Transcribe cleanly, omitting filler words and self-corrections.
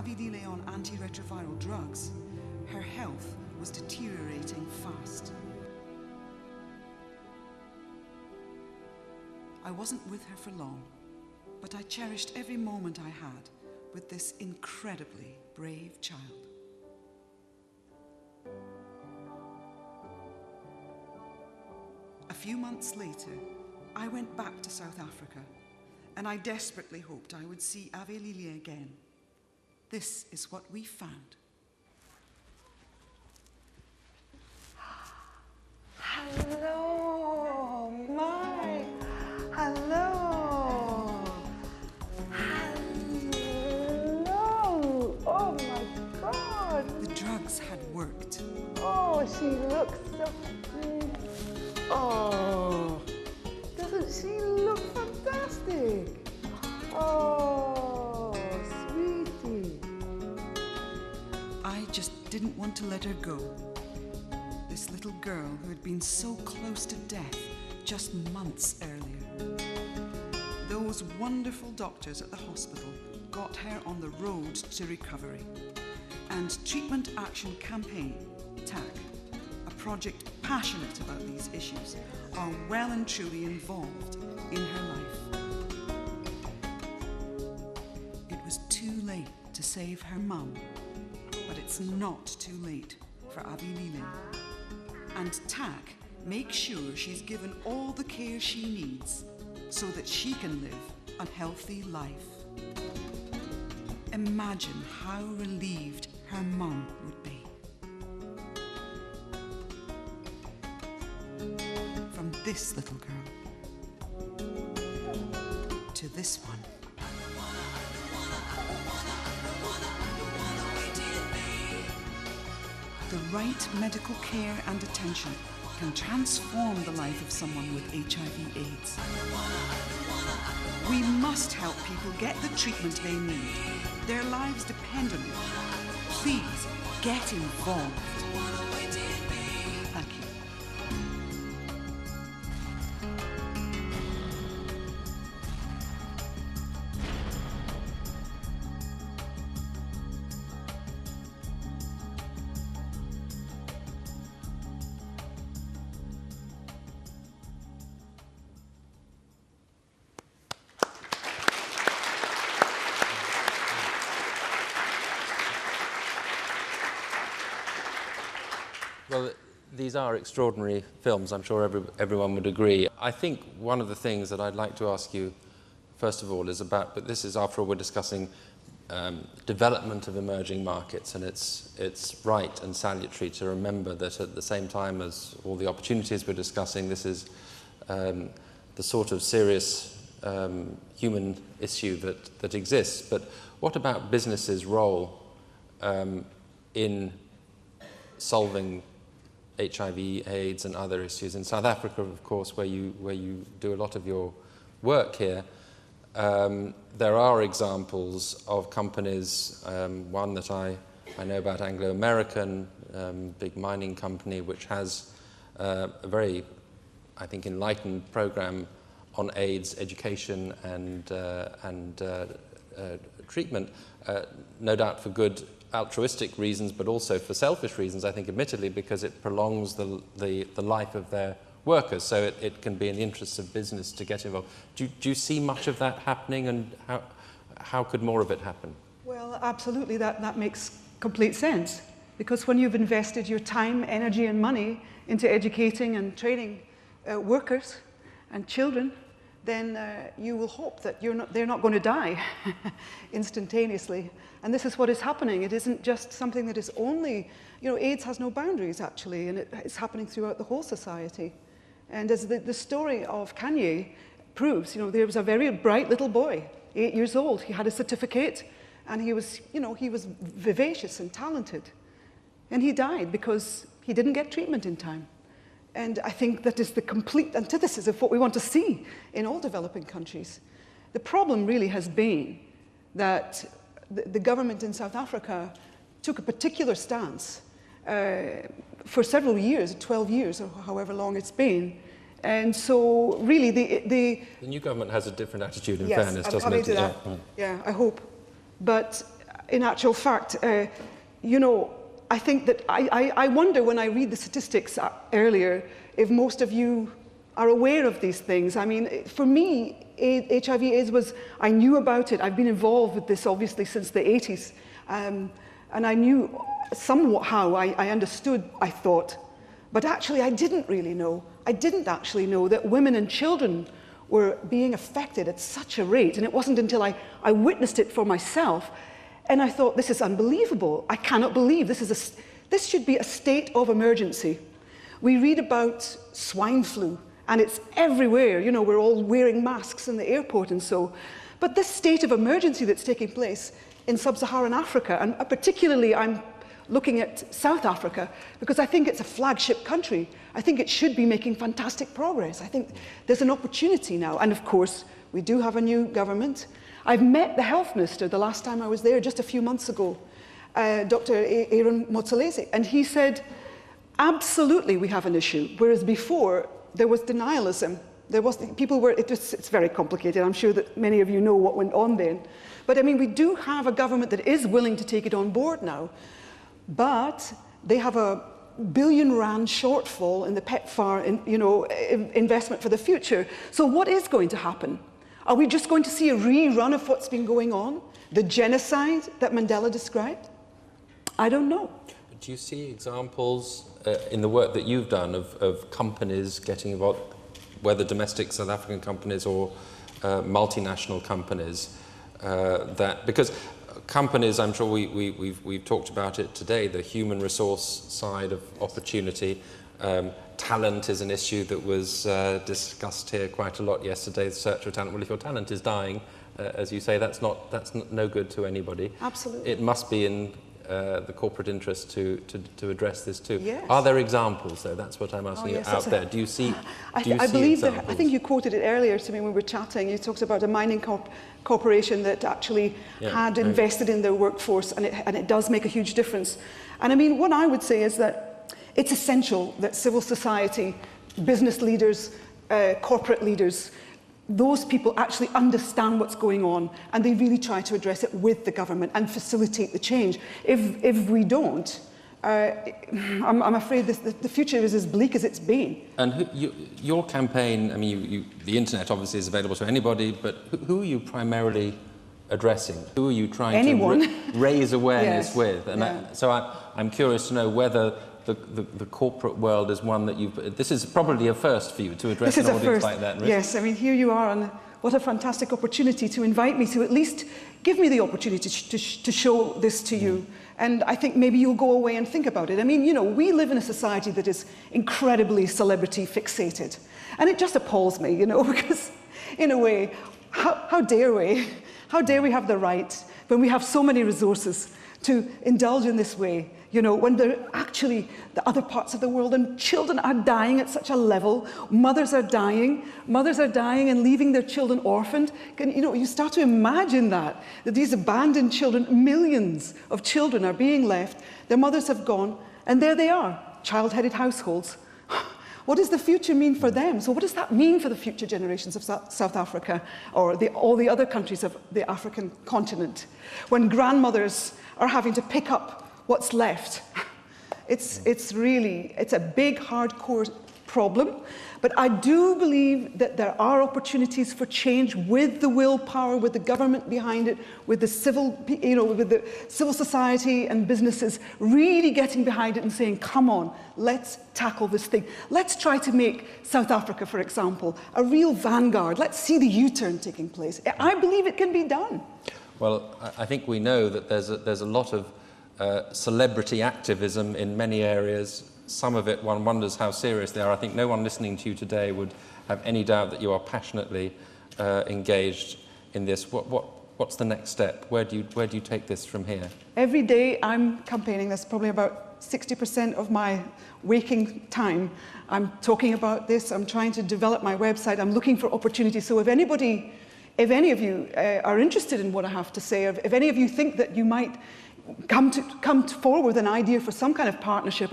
Avi lay on antiretroviral drugs, her health was deteriorating fast. I wasn't with her for long, but I cherished every moment I had with this incredibly brave child. A few months later, I went back to South Africa, and I desperately hoped I would see Avi again. This is what we found. Hello, my. Hello. Hello. Oh my God. The drugs had worked. Oh, she looks so. Oh, doesn't she look fantastic? Oh, sweetie. I just didn't want to let her go. This little girl who had been so close to death just months earlier. Those wonderful doctors at the hospital got her on the road to recovery. And Treatment Action Campaign, TAC, a project passionate about these issues, are well and truly involved in her life. It was too late to save her mum, but it's not too late for Avi Lilin. And TAC makes sure she's given all the care she needs so that she can live a healthy life. Imagine how relieved her mum would be. From this little girl to this one. The right medical care and attention can transform the life of someone with HIV/AIDS. We must help people get the treatment they need. Their lives depend on it. Please get involved. Thank you. Well, these are extraordinary films. I'm sure everyone would agree. I think one of the things that I'd like to ask you, first of all, is about, but this is, after all, we're discussing development of emerging markets, and it's right and salutary to remember that at the same time as all the opportunities we're discussing, this is the sort of serious human issue that exists. But what about businesses' role in solving HIV, AIDS, and other issues? In South Africa, of course, where you do a lot of your work here, there are examples of companies. One that I know about, Anglo American, big mining company, which has a very, I think, enlightened program on AIDS education and treatment, no doubt for good altruistic reasons, but also for selfish reasons, I think, admittedly, because it prolongs the life of their workers, so it can be in the interests of business to get involved. Do you see much of that happening, and how could more of it happen? Well, absolutely, that makes complete sense, because when you've invested your time, energy and money into educating and training workers and children, then you will hope that they're not going to die instantaneously. And this is what is happening. It isn't just something that is only, AIDS has no boundaries, actually, and it's happening throughout the whole society. And as the story of Kanye proves, there was a very bright little boy, 8 years old. He had a certificate, and he was vivacious and talented. And he died because he didn't get treatment in time. And I think that is the complete antithesis of what we want to see in all developing countries. The problem really has been that the government in South Africa took a particular stance for several years, 12 years, or however long it's been. And so really the new government has a different attitude, in yes, fairness, I'm doesn't coming it? to that. Yeah, I hope. But in actual fact, you know, I think that I wonder when I read the statistics earlier if most of you are aware of these things. I mean, for me, HIV/AIDS was, I knew about it. I've been involved with this obviously since the 80s. And I knew somewhat how, I understood, I thought. But actually, I didn't really know. I didn't actually know that women and children were being affected at such a rate. And it wasn't until I witnessed it for myself. And I thought, this is unbelievable. I cannot believe this should be a state of emergency. We read about swine flu, and it's everywhere. You know, we're all wearing masks in the airport and so. But this state of emergency that's taking place in sub-Saharan Africa, and particularly I'm looking at South Africa, because I think it's a flagship country. I think it should be making fantastic progress. I think there's an opportunity now. And of course, we do have a new government. I've met the health minister the last time I was there, just a few months ago, Dr. Aaron Motsoaledi, and he said, absolutely we have an issue, whereas before there was denialism. There was, it's very complicated. I'm sure that many of you know what went on then. But I mean, we do have a government that is willing to take it on board now, but they have a R1 billion shortfall in the PEPFAR investment for the future. So what is going to happen? Are we just going to see a rerun of what's been going on? The genocide that Mandela described? I don't know. Do you see examples in the work that you've done of companies getting involved, whether domestic South African companies or multinational companies, because companies, I'm sure we've talked about it today, the human resource side of opportunity. Talent is an issue that was discussed here quite a lot yesterday, the search for talent. Well, if your talent is dying, as you say, that's no good to anybody. Absolutely. It must be in the corporate interest to address this too. Yes. Are there examples, though? That's what I'm asking you out there. Do you see I believe examples? I think you quoted it earlier to me when we were chatting. You talked about a mining corporation that actually had invested in their workforce, and it does make a huge difference. And I mean, what I would say is that it's essential that civil society, business leaders, corporate leaders, those people actually understand what's going on, and they really try to address it with the government and facilitate the change. If we don't, I'm afraid the future is as bleak as it's been. And your campaign, I mean, the internet obviously is available to anybody, but who are you primarily addressing? Who are you trying to raise awareness with? And so I'm curious to know whether the corporate world is one that this is probably a first for you to address an audience like that. Yes, I mean, here you are, and what a fantastic opportunity to invite me to at least give me the opportunity to show this to you. And I think maybe you'll go away and think about it. I mean, you know, we live in a society that is incredibly celebrity fixated. And it just appalls me, you know, because in a way, how dare we? How dare we have the right, when we have so many resources, to indulge in this way? You know, when they're actually the other parts of the world, and children are dying at such a level, mothers are dying and leaving their children orphaned. You know, you start to imagine that these abandoned children, millions of children are being left, their mothers have gone, and there they are, child-headed households. What does the future mean for them? So what does that mean for the future generations of South Africa, or all the other countries of the African continent? When grandmothers are having to pick up what's left. It's a big, hardcore problem, but I do believe that there are opportunities for change with the willpower, with the government behind it, with the with the civil society and businesses really getting behind it and saying, come on, let's tackle this thing. Let's try to make South Africa, for example, a real vanguard. Let's see the U-turn taking place. I believe it can be done. Well, I think we know that there's a lot of celebrity activism in many areas. Some of it, one wonders how serious they are. I think no one listening to you today would have any doubt that you are passionately engaged in this. What's the next step? Where do you take this from here? Every day I'm campaigning. That's probably about 60% of my waking time. I'm talking about this. I'm trying to develop my website. I'm looking for opportunities. So if any of you are interested in what I have to say, if any of you think that you might come forward with an idea for some kind of partnership,